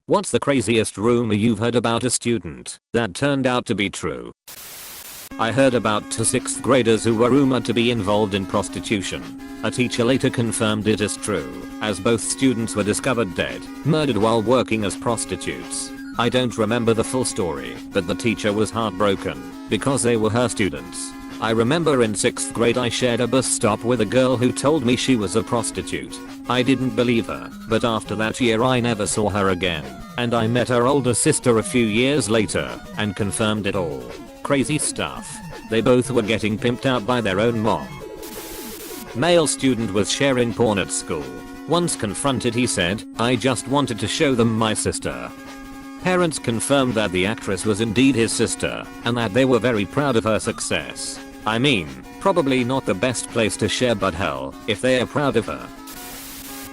What's the craziest rumor you've heard about a student that turned out to be true? I heard about two 6th graders who were rumored to be involved in prostitution. A teacher later confirmed it is true, as both students were discovered dead, murdered while working as prostitutes. I don't remember the full story, but the teacher was heartbroken, because they were her students. I remember in 6th grade I shared a bus stop with a girl who told me she was a prostitute. I didn't believe her, but after that year I never saw her again, and I met her older sister a few years later, and confirmed it all. Crazy stuff. They both were getting pimped out by their own mom. Male student was sharing porn at school. Once confronted he said, "I just wanted to show them my sister." Parents confirmed that the actress was indeed his sister, and that they were very proud of her success. I mean, probably not the best place to share, but hell, if they are proud of her.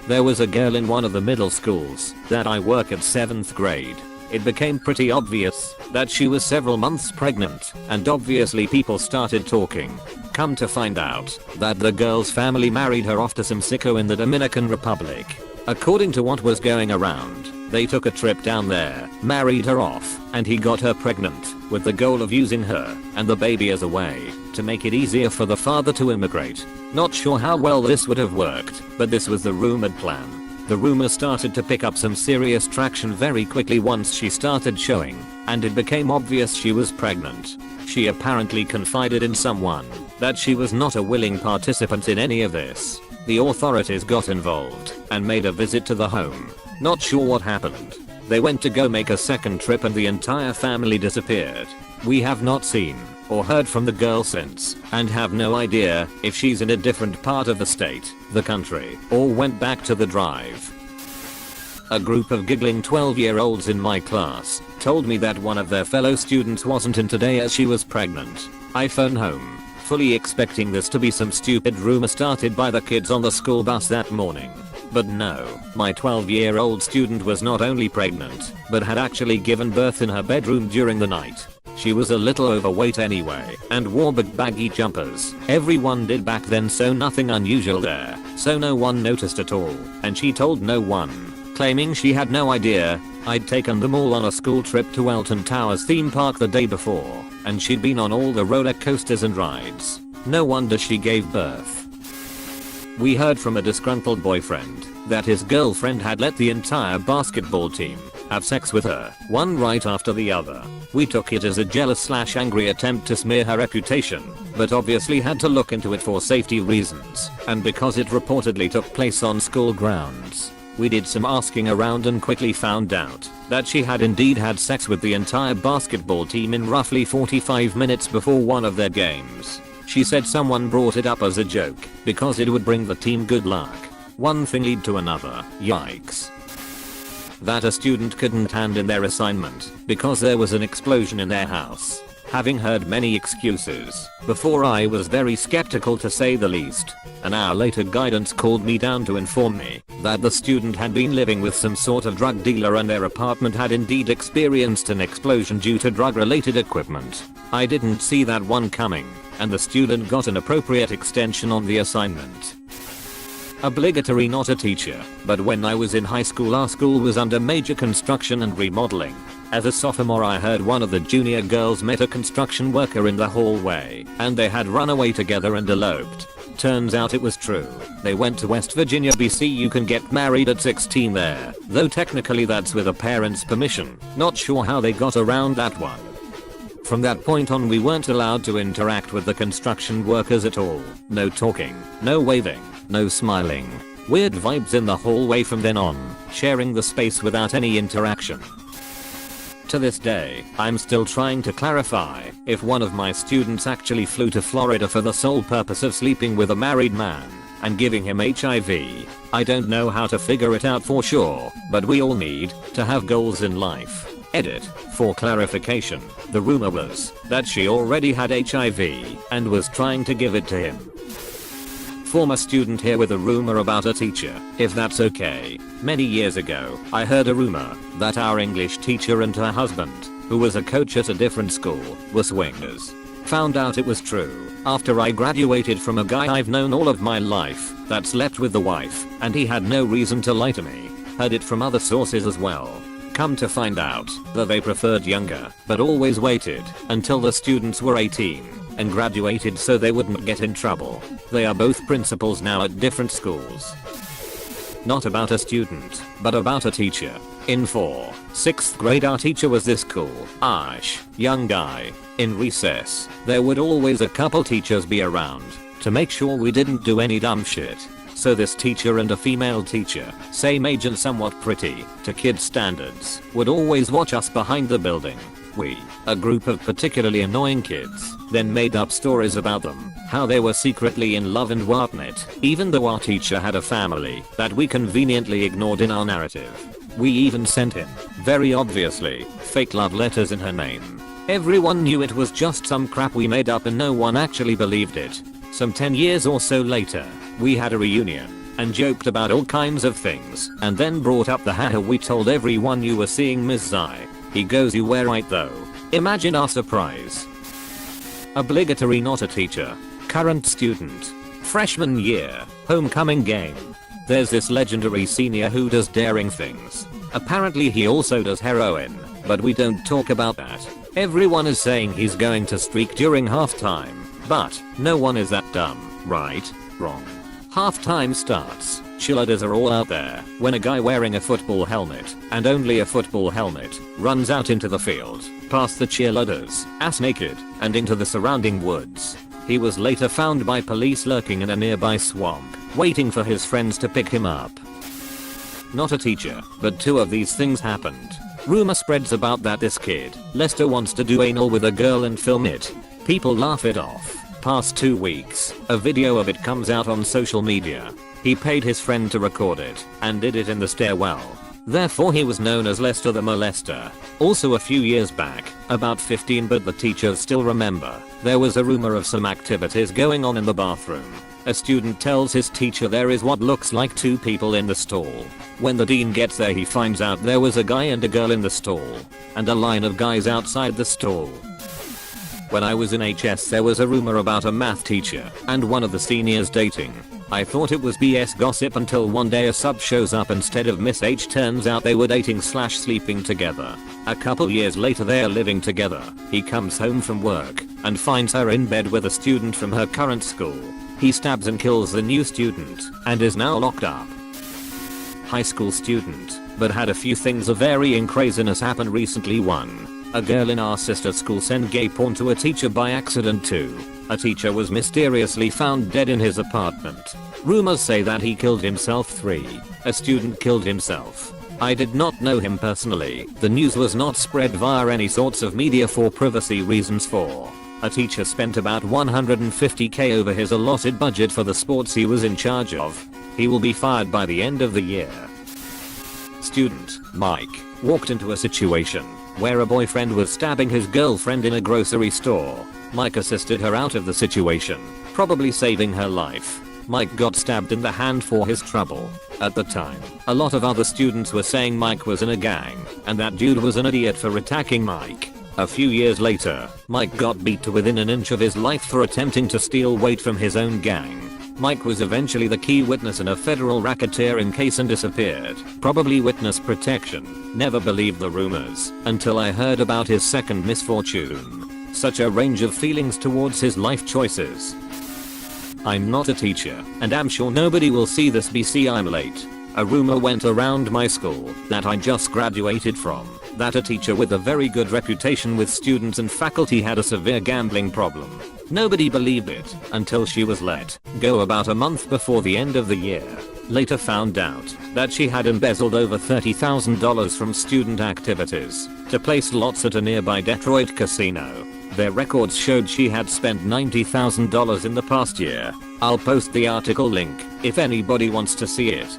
There was a girl in one of the middle schools that I work at 7th grade. It became pretty obvious that she was several months pregnant, and obviously people started talking. Come to find out that the girl's family married her off to some sicko in the Dominican Republic. According to what was going around, they took a trip down there, married her off, and he got her pregnant, with the goal of using her and the baby as a way to make it easier for the father to immigrate. Not sure how well this would have worked, but this was the rumored plan. The rumor started to pick up some serious traction very quickly once she started showing, and it became obvious she was pregnant. She apparently confided in someone that she was not a willing participant in any of this. The authorities got involved and made a visit to the home. Not sure what happened. They went to go make a second trip and the entire family disappeared. We have not seen or heard from the girl since, and have no idea if she's in a different part of the state, the country, or went back to the drive. A group of giggling 12-year-olds in my class told me that one of their fellow students wasn't in today as she was pregnant. I phoned home, fully expecting this to be some stupid rumor started by the kids on the school bus that morning. But no, my 12-year-old student was not only pregnant, but had actually given birth in her bedroom during the night. She was a little overweight anyway, and wore big baggy jumpers. Everyone did back then, so nothing unusual there, so no one noticed at all, and she told no one, claiming she had no idea. I'd taken them all on a school trip to Elton Towers theme park the day before, and she'd been on all the roller coasters and rides. No wonder she gave birth. We heard from a disgruntled boyfriend that his girlfriend had let the entire basketball team have sex with her, one right after the other. We took it as a jealous/angry attempt to smear her reputation, but obviously had to look into it for safety reasons, and because it reportedly took place on school grounds. We did some asking around and quickly found out that she had indeed had sex with the entire basketball team in roughly 45 minutes before one of their games. She said someone brought it up as a joke because it would bring the team good luck. One thing led to another. Yikes. That a student couldn't hand in their assignment because there was an explosion in their house. Having heard many excuses before, I was very skeptical to say the least. An hour later, guidance called me down to inform me that the student had been living with some sort of drug dealer and their apartment had indeed experienced an explosion due to drug-related equipment. I didn't see that one coming, and the student got an appropriate extension on the assignment. Obligatory, not a teacher, but when I was in high school our school was under major construction and remodeling. As a sophomore I heard one of the junior girls met a construction worker in the hallway, and they had run away together and eloped. Turns out it was true. They went to West Virginia, BC. You can get married at 16 there, though technically that's with a parent's permission. Not sure how they got around that one. From that point on we weren't allowed to interact with the construction workers at all. No talking, no waving, no smiling. Weird vibes in the hallway from then on, sharing the space without any interaction. To this day, I'm still trying to clarify if one of my students actually flew to Florida for the sole purpose of sleeping with a married man and giving him HIV. I don't know how to figure it out for sure, but we all need to have goals in life. Edit. For clarification, the rumor was that she already had HIV and was trying to give it to him. Former student here with a rumor about a teacher, if that's okay. Many years ago, I heard a rumor that our English teacher and her husband, who was a coach at a different school, were swingers. Found out it was true after I graduated from a guy I've known all of my life that slept with the wife, and he had no reason to lie to me. Heard it from other sources as well. Come to find out that they preferred younger, but always waited until the students were 18 and graduated so they wouldn't get in trouble. They are both principals now at different schools. Not about a student, but about a teacher. In 6th grade our teacher was this cool, young guy. In recess, there would always a couple teachers be around to make sure we didn't do any dumb shit. So this teacher and a female teacher, same age and somewhat pretty, to kids' standards, would always watch us behind the building. We, a group of particularly annoying kids, then made up stories about them, how they were secretly in love and whatnot, even though our teacher had a family that we conveniently ignored in our narrative. We even sent him, very obviously, fake love letters in her name. Everyone knew it was just some crap we made up and no one actually believed it. Some 10 years or so later, we had a reunion and joked about all kinds of things and then brought up the haha we told everyone you were seeing Miss Zai. He goes you were right though. Imagine our surprise. Obligatory not a teacher. Current student. Freshman year. Homecoming game. There's this legendary senior who does daring things. Apparently he also does heroin, but we don't talk about that. Everyone is saying he's going to streak during halftime, but no one is that dumb, right? Wrong. Halftime starts, cheerleaders are all out there, when a guy wearing a football helmet, and only a football helmet, runs out into the field, past the cheerleaders, ass naked, and into the surrounding woods. He was later found by police lurking in a nearby swamp, waiting for his friends to pick him up. Not a teacher, but two of these things happened. Rumor spreads about that this kid, Lester, wants to do anal with a girl and film it. People laugh it off. Past 2 weeks, a video of it comes out on social media. He paid his friend to record it, and did it in the stairwell. Therefore he was known as Lester the Molester. Also a few years back, about 15 but the teachers still remember, there was a rumor of some activities going on in the bathroom. A student tells his teacher there is what looks like 2 people in the stall. When the dean gets there he finds out there was a guy and a girl in the stall, and a line of guys outside the stall. When I was in HS there was a rumor about a math teacher and one of the seniors dating. I thought it was BS gossip until one day a sub shows up instead of Miss H. Turns out they were dating/sleeping together. A couple years later they are living together. He comes home from work and finds her in bed with a student from her current school. He stabs and kills the new student and is now locked up. High school student, but had a few things of varying craziness happen recently. 1. A girl in our sister school sent gay porn to a teacher by accident. 2. A teacher was mysteriously found dead in his apartment. Rumors say that he killed himself. 3. A student killed himself. I did not know him personally. The news was not spread via any sorts of media for privacy reasons. 4. A teacher spent about $150k over his allotted budget for the sports he was in charge of. He will be fired by the end of the year. Student, Mike, walked into a situation where a boyfriend was stabbing his girlfriend in a grocery store. Mike assisted her out of the situation, probably saving her life. Mike got stabbed in the hand for his trouble. At the time, a lot of other students were saying Mike was in a gang, and that dude was an idiot for attacking Mike. A few years later, Mike got beat to within an inch of his life for attempting to steal weight from his own gang. Mike was eventually the key witness in a federal racketeering case and disappeared. Probably witness protection. Never believed the rumors until I heard about his second misfortune. Such a range of feelings towards his life choices. I'm not a teacher, and I'm sure nobody will see this BC. I'm late. A rumor went around my school that I just graduated from, that a teacher with a very good reputation with students and faculty had a severe gambling problem. Nobody believed it until she was let go about a month before the end of the year. Later found out that she had embezzled over $30,000 from student activities to place lots at a nearby Detroit casino. Their records showed she had spent $90,000 in the past year. I'll post the article link if anybody wants to see it.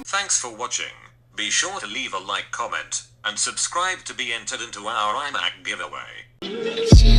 Thanks for watching. Be sure to leave a like, comment, and subscribe to be entered into our iMac giveaway.